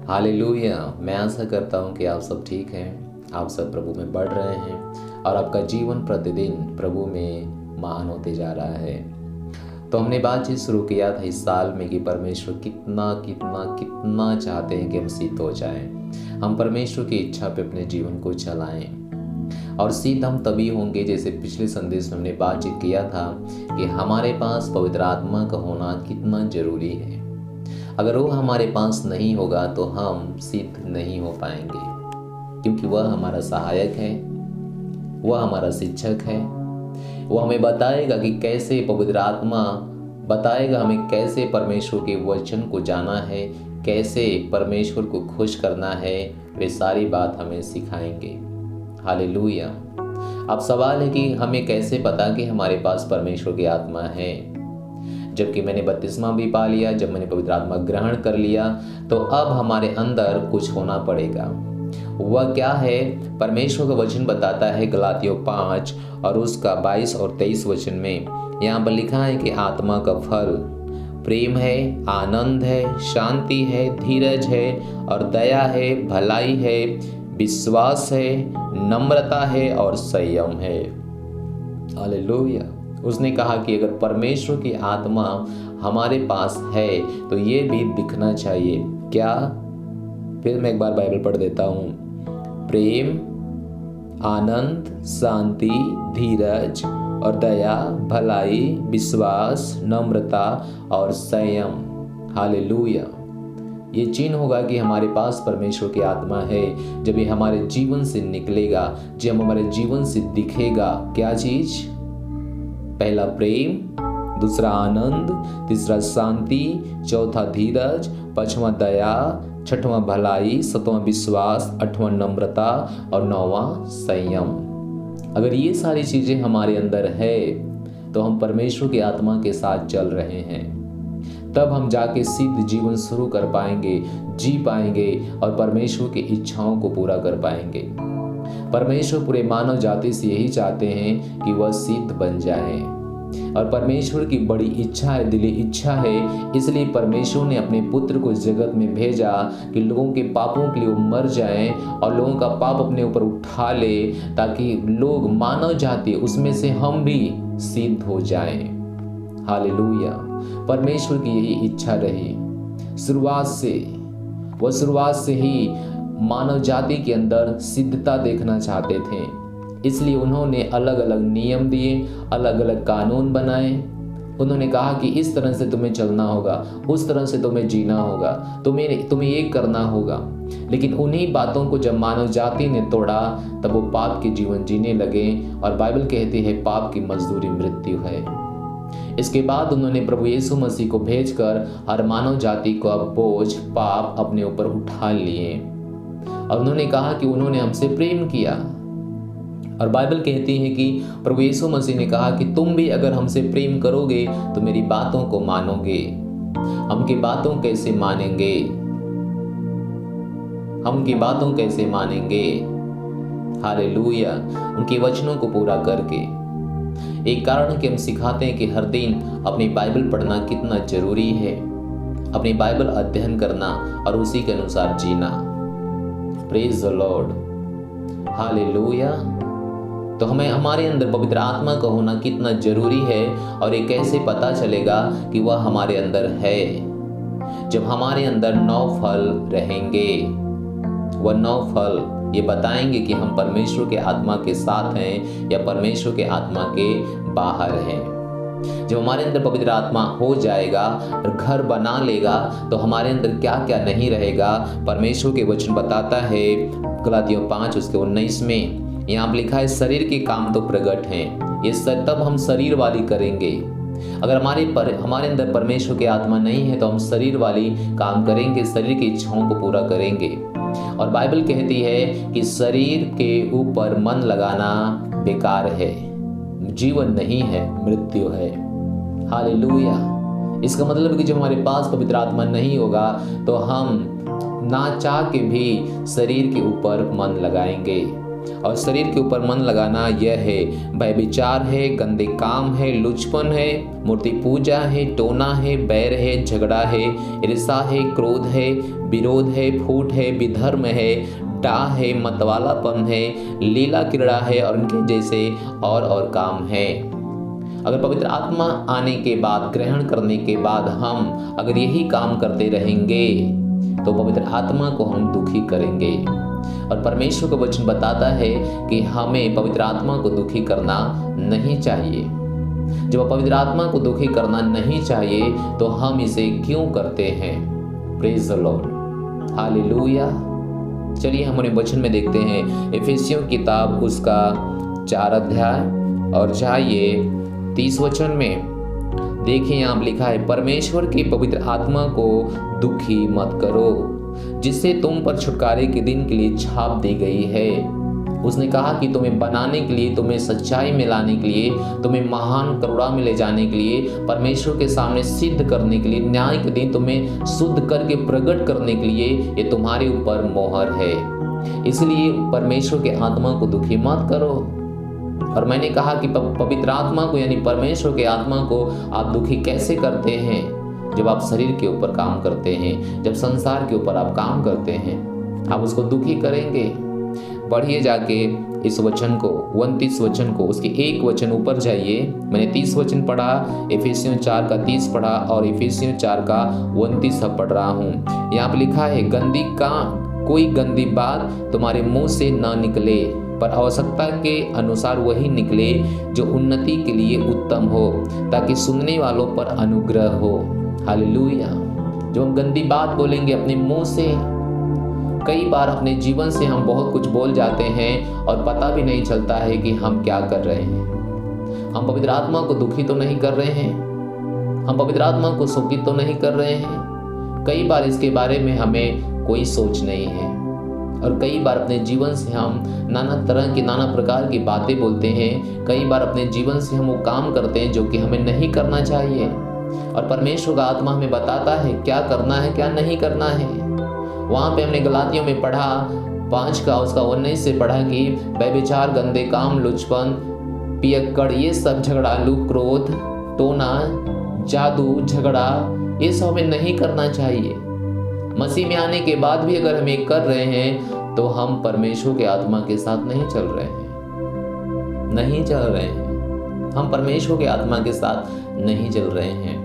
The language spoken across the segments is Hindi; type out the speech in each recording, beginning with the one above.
हालेलुया। मैं आशा करता हूँ कि आप सब ठीक हैं, आप सब प्रभु में बढ़ रहे हैं और आपका जीवन प्रतिदिन प्रभु में महान होते जा रहा है। तो हमने बातचीत शुरू किया था इस साल में कि परमेश्वर कितना कितना कितना चाहते हैं कि हम सिद्ध हो जाएं, हम परमेश्वर की इच्छा पे अपने जीवन को चलाएं। और सिद्ध हम तभी होंगे, जैसे पिछले संदेश में हमने बातचीत किया था कि हमारे पास पवित्र आत्मा का होना कितना जरूरी है। अगर वो हमारे पास नहीं होगा तो हम सिद्ध नहीं हो पाएंगे, क्योंकि वह हमारा सहायक है, वह हमारा शिक्षक है। वो हमें बताएगा कि कैसे, पवित्र आत्मा बताएगा हमें कैसे परमेश्वर के वचन को जाना है, कैसे परमेश्वर को खुश करना है। वे सारी बात हमें सिखाएंगे। हालेलुया। अब सवाल है कि हमें कैसे पता कि हमारे पास परमेश्वर की आत्मा है। जबकि मैंने बपतिस्मा भी पा लिया, जब मैंने पवित्र आत्मा ग्रहण कर लिया, तो अब हमारे अंदर कुछ होना पड़ेगा। वह क्या है? परमेश्वर का वचन बताता है गलातियों 5 और उसका 22 और 23 वचन में यहाँ पर लिखा है कि आत्मा का फल प्रेम है, आनंद है, शांति है, धीरज है और दया है, भलाई है, विश्वास है, नम्रता है और संयम है। हालेलुया। उसने कहा कि अगर परमेश्वर की आत्मा हमारे पास है तो ये भी दिखना चाहिए। क्या? फिर मैं एक बार बाइबल पढ़ देता हूँ। प्रेम, आनंद, शांति, धीरज और दया, भलाई, विश्वास, नम्रता और संयम। हालेलुया। ये चिन्ह होगा कि हमारे पास परमेश्वर की आत्मा है जब ये हमारे जीवन से निकलेगा, जब हमारे जीवन से दिखेगा। क्या चीज? पहला प्रेम, दूसरा आनंद, तीसरा शांति, चौथा धीरज, पांचवा दया, छठवां भलाई, सातवां विश्वास, आठवां नम्रता और नौवां संयम। अगर ये सारी चीजें हमारे अंदर है तो हम परमेश्वर की आत्मा के साथ चल रहे हैं। तब हम जाके सिद्ध जीवन शुरू कर पाएंगे, जी पाएंगे और परमेश्वर की इच्छाओं को पूरा कर पाएंगे। परमेश्वर पूरे मानव जाति से यही चाहते हैं कि वह सिद्ध बन जाए, और परमेश्वर की बड़ी इच्छा है, दिली इच्छा है। इसलिए परमेश्वर ने अपने पुत्र को जगत में भेजा कि लोगों के पापों के लिए वो मर जाएं और लोगों का पाप अपने ऊपर उठा ले, ताकि लोग, मानव जाति, उसमें से हम भी सिद्ध हो जाएं। हालेलुया। परमेश्वर की यही इच्छा रही शुरुआत से। वह शुरुआत से ही मानव जाति के अंदर सिद्धता देखना चाहते थे। इसलिए उन्होंने अलग अलग नियम दिए, अलग अलग कानून बनाए। उन्होंने कहा कि इस तरह से तुम्हें चलना होगा, उस तरह से तुम्हें जीना होगा, तुम्हें ये करना होगा। लेकिन उन्हीं बातों को जब मानव जाति ने तोड़ा तब वो पाप के जीवन जीने लगे, और बाइबल कहती है पाप की मजदूरी मृत्यु है। इसके बाद उन्होंने प्रभु यीशु मसीह को भेजकर हर मानव जाति को अब बोझ, पाप अपने ऊपर उठा लिए, और उन्होंने कहा कि उन्होंने हमसे प्रेम किया। और बाइबल कहती है कि प्रभु यीशु मसीह ने कहा कि तुम भी अगर हमसे प्रेम करोगे तो मेरी बातों को मानोगे। हम की बातों कैसे मानेंगे? हम की बातों कैसे मानेंगे? हालेलुया। उनके वचनों को पूरा करके। एक कारण कि हम सिखाते हैं कि हर दिन अपनी बाइबल पढ़ना कितना जरूरी है, अपनी बाइबल अध्ययन करना और उसी के अनुसार जीना। Praise the Lord. हालेलुया। तो हमें, हमारे अंदर पवित्र आत्मा का होना कितना जरूरी है, और ये कैसे पता चलेगा कि वह हमारे अंदर है? जब हमारे अंदर 9 फल रहेंगे। वह 9 फल ये बताएंगे कि हम परमेश्वर के आत्मा के साथ हैं या परमेश्वर के आत्मा के बाहर हैं। जब हमारे अंदर पवित्र आत्मा हो जाएगा और घर बना लेगा तो हमारे अंदर क्या क्या नहीं रहेगा। परमेश्वर के वचन बताता है गलातियों 5 उसके 19 में, यहाँ पर लिखा है शरीर के काम तो प्रकट हैं, ये तब हम शरीर वाली करेंगे। अगर हमारे अंदर परमेश्वर की आत्मा नहीं है तो हम शरीर वाली काम करेंगे, शरीर की इच्छाओं को पूरा करेंगे। और बाइबल कहती है कि शरीर के ऊपर मन लगाना बेकार है, जीवन नहीं है, मृत्यु है। हालेलुया। इसका मतलब है कि जब हमारे पास पवित्र आत्मा नहीं होगा तो हम ना चाह के भी शरीर के ऊपर मन लगाएंगे। और शरीर के ऊपर मन लगाना यह है व्यभिचार है, गंदे काम है, लुचपन है, मूर्ति पूजा है, टोना है, बैर है, झगड़ा है, ईर्ष्या है, क्रोध है, विरोध है, फूट है, विधर्म है, डाह है, मतवालापन है, लीला क्रीड़ा है और उनके जैसे और काम है। अगर पवित्र आत्मा आने के बाद, ग्रहण करने के बाद हम अगर यही काम करते रहेंगे तो पवित्र आत्मा को हम दुखी करेंगे। और परमेश्वर का वचन बताता है कि हमें पवित्र आत्मा को दुखी करना नहीं चाहिए। जब पवित्र आत्मा को दुखी करना नहीं चाहिए तो हम इसे क्यों करते हैं? Praise the Lord, hallelujah. चलिए हम अपने वचन में देखते हैं इफिसियों किताब उसका 4 अध्याय और जाइए 30 वचन में। देखिए यहाँ लिखा है, परमेश्वर की पवित्र आत्मा को दुखी मत करो जिससे तुम पर छुटकारे के दिन के लिए छाप दी गई है। उसने कहा कि तुम्हें बनाने के लिए, तुम्हें सच्चाई में लाने के लिए, तुम्हें महान करुणा में ले जाने के लिए, परमेश्वर के सामने सिद्ध करने के लिए, न्याय के दिन तुम्हें शुद्ध करके प्रकट करने के लिए ये तुम्हारे ऊपर मोहर है। इसलिए परमेश्वर के आत्मा को दुखी मत करो। और मैंने कहा कि पवित्र आत्मा को यानी परमेश्वर के आत्मा को आप दुखी कैसे करते हैं? जब आप शरीर के ऊपर काम करते हैं, जब संसार के ऊपर आप काम करते हैं, आप उसको दुखी करेंगे। पढ़िए जाके इस वचन को, 29 वचन को, उसके एक वचन ऊपर जाइए। मैंने 30 वचन पढ़ा, इफिसियों 4 का 30 पढ़ा और इफिसियों 4 का 29 अब पढ़ रहा हूँ। यहाँ पे लिखा है, कोई गंदी बात तुम्हारे मुंह से ना निकले, पर आवश्यकता के अनुसार वही निकले जो उन्नति के लिए उत्तम हो, ताकि सुनने वालों पर अनुग्रह हो। हालेलुया। जब हम गंदी बात बोलेंगे अपने मुंह से, कई बार अपने जीवन से हम बहुत कुछ बोल जाते हैं और पता भी नहीं चलता है कि हम क्या कर रहे हैं। हम पवित्र आत्मा को दुखी तो नहीं कर रहे हैं, हम पवित्र आत्मा को शोकित तो नहीं कर रहे हैं। कई बार इसके बारे में हमें कोई सोच नहीं है और कई बार अपने जीवन से हम नाना तरह की, नाना प्रकार की बातें बोलते हैं। कई बार अपने जीवन से हम वो काम करते हैं जो कि हमें नहीं करना चाहिए। और परमेश्वर का आत्मा हमें बताता है क्या करना है, क्या नहीं करना है। वहाँ पे हमने गलातियों में पढ़ा 5 का उसका 19 से पढ़ा कि व्यभिचार, गंदे काम, लुचपन, पियक्कड़, ये सब झगड़ालू, क्रोध, टोना, जादू, झगड़ा, ये सब हमें नहीं करना चाहिए। मसीह में आने के बाद भी अगर हम ये कर रहे हैं तो हम परमेश्वर के आत्मा के साथ नहीं चल रहे हैं, नहीं चल रहे हैं। हम परमेश्वर के आत्मा के साथ नहीं चल रहे हैं।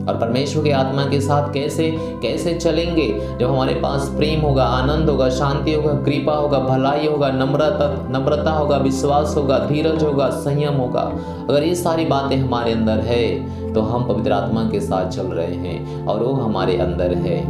और परमेश्वर के आत्मा के साथ कैसे चलेंगे? जब हमारे पास प्रेम होगा, आनंद होगा, शांति होगा, कृपा होगा, भलाई होगा, नम्रता होगा, विश्वास होगा, धीरज होगा, संयम होगा। अगर ये सारी बातें हमारे अंदर है तो हम पवित्र आत्मा के साथ चल रहे हैं और वो हमारे अंदर है।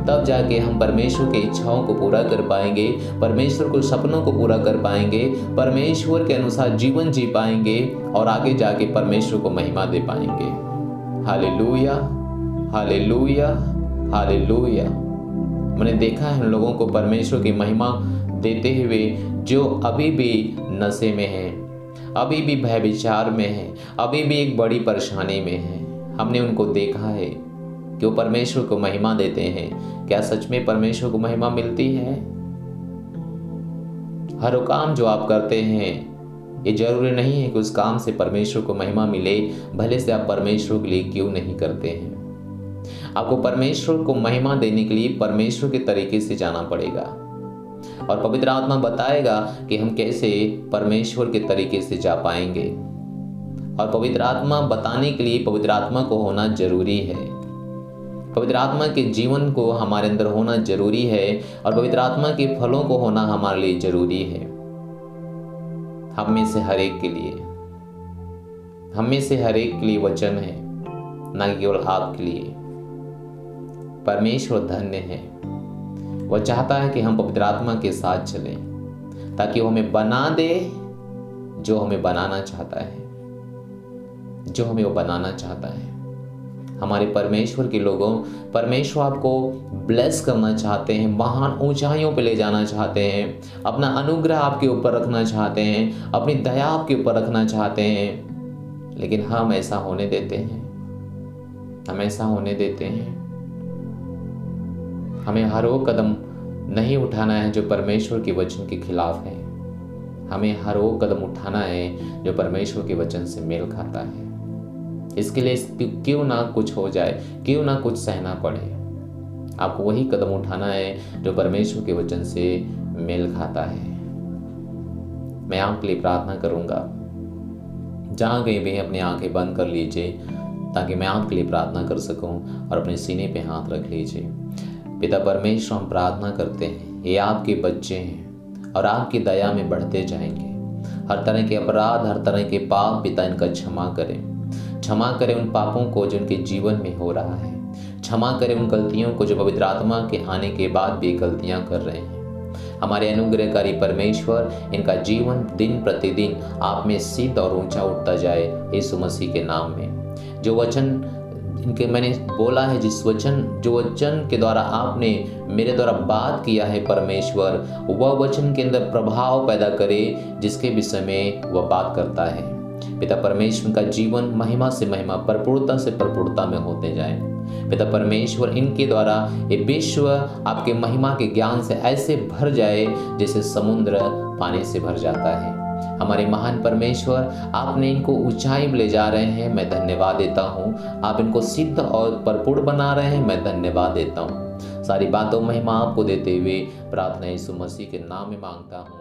तब जाके हम परमेश्वर की इच्छाओं को पूरा कर पाएंगे, परमेश्वर के सपनों को पूरा कर पाएंगे, परमेश्वर के अनुसार जीवन जी पाएंगे और आगे जाके परमेश्वर को महिमा दे पाएंगे। Hallelujah, hallelujah, hallelujah. मैंने देखा है उन लोगों को परमेश्वर की महिमा देते हुए जो अभी भी नशे में हैं, अभी भी व्यभिचार में हैं, अभी भी एक बड़ी परेशानी में हैं। हमने उनको देखा है कि वो परमेश्वर को महिमा देते हैं। क्या सच में परमेश्वर को महिमा मिलती है? हर वो काम जो आप करते हैं ये जरूरी नहीं है कि उस काम से परमेश्वर को महिमा मिले, भले से आप परमेश्वर के लिए क्यों नहीं करते हैं। आपको परमेश्वर को महिमा देने के लिए परमेश्वर के तरीके से जाना पड़ेगा और पवित्र आत्मा बताएगा कि हम कैसे परमेश्वर के तरीके से जा पाएंगे। और पवित्र आत्मा बताने के लिए पवित्र आत्मा को होना जरूरी है। पवित्र आत्मा के जीवन को हमारे अंदर होना जरूरी है और पवित्र आत्मा के फलों को होना हमारे लिए जरूरी है। हम में से हर एक के लिए, हम में से हर एक के लिए वचन है, ना केवल आपके लिए। परमेश्वर धन्य है, वह चाहता है कि हम पवित्र आत्मा के साथ चलें ताकि वो हमें बना दे जो हमें बनाना चाहता है, जो हमें वो बनाना चाहता है। हमारे परमेश्वर के लोगों, परमेश्वर आपको ब्लेस करना चाहते हैं, महान ऊंचाइयों पे ले जाना चाहते हैं, अपना अनुग्रह आपके ऊपर रखना चाहते हैं, अपनी दया आपके ऊपर रखना चाहते हैं। लेकिन हम ऐसा होने देते हैं, हम ऐसा होने देते हैं। हमें हर वो कदम नहीं उठाना है जो परमेश्वर के वचन के खिलाफ है। हमें हर वो कदम उठाना है जो परमेश्वर के वचन से मेल खाता है। इसके लिए क्यों ना कुछ हो जाए, क्यों ना कुछ सहना पड़े, आपको वही कदम उठाना है जो परमेश्वर के वचन से मेल खाता है। मैं आपके लिए प्रार्थना करूंगा। जहाँ कहीं भी अपनी आंखें बंद कर लीजिए ताकि मैं आपके लिए प्रार्थना कर सकूं और अपने सीने पे हाथ रख लीजिए। पिता परमेश्वर, हम प्रार्थना करते हैं, ये आपके बच्चे हैं और आपकी दया में बढ़ते जाएंगे। हर तरह के अपराध, हर तरह के पाप पिता इनका क्षमा करें उन पापों को जो उनके जीवन में हो रहा है। क्षमा करें उन गलतियों को जो पवित्र आत्मा के आने के बाद भी गलतियां कर रहे हैं। हमारे अनुग्रहकारी परमेश्वर, इनका जीवन दिन प्रतिदिन आप में सिद्ध और ऊंचा उठता जाए यीशु मसीह के नाम में। जो वचन इनके मैंने बोला है, जो वचन के द्वारा आपने मेरे द्वारा बात किया है परमेश्वर, वह वचन के अंदर प्रभाव पैदा करे जिसके विषय में वह बात करता है। पिता परमेश्वर का जीवन महिमा से महिमा, प्रफुल्लता से प्रफुल्लता में होते जाए। पिता परमेश्वर, इनके द्वारा ये विश्व आपके महिमा के ज्ञान से ऐसे भर जाए जैसे समुद्र पानी से भर जाता है। हमारे महान परमेश्वर, आपने इनको ऊंचाई में ले जा रहे हैं, मैं धन्यवाद देता हूँ। आप इनको सिद्ध और परिपूर्ण बना रहे हैं, मैं धन्यवाद देता हूँ। सारी बातों महिमा आपको देते हुए प्रार्थना यीशु मसीह के नाम में मांगता हूँ।